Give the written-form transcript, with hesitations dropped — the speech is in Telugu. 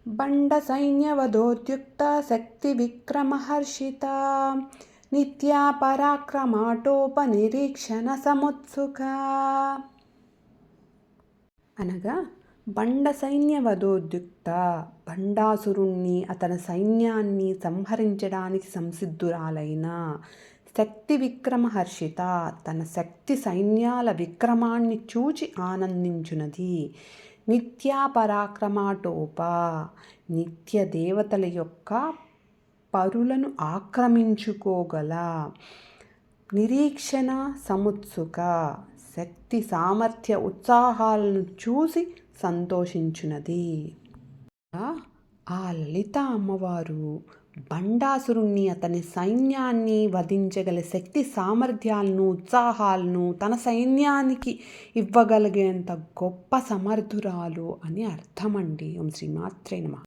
బండ సైన్యవధోద్యుక్త శక్తి విక్రమహర్షిత నిత్యా పరాక్రమాటోప నిరీక్షణ సముత్సుక. అనగా బండ సైన్యవధోద్యుక్త, బండాసురుణ్ణి అతని సైన్యాన్ని సంహరించడానికి సంసిద్ధురాలైన, శక్తి విక్రమహర్షిత, తన శక్తి సైన్యాల విక్రమాన్ని చూచి ఆనందించునది. నిత్యా పరాక్రమాటోప, నిత్య దేవతల యొక్క పరులను ఆక్రమించుకోగల, నిరీక్షణ సముత్సుక, శక్తి సామర్థ్య ఉత్సాహాలను చూసి సంతోషించునది. ఆ లలిత అమ్మవారు బండాసురుణ్ణి అతని సైన్యాన్ని వధించగల శక్తి సామర్థ్యాలను ఉత్సాహాలను తన సైన్యానికి ఇవ్వగలిగేంత గొప్ప సమర్థురాలు అని అర్థమండి. ఓం శ్రీ మాత్రే నమః.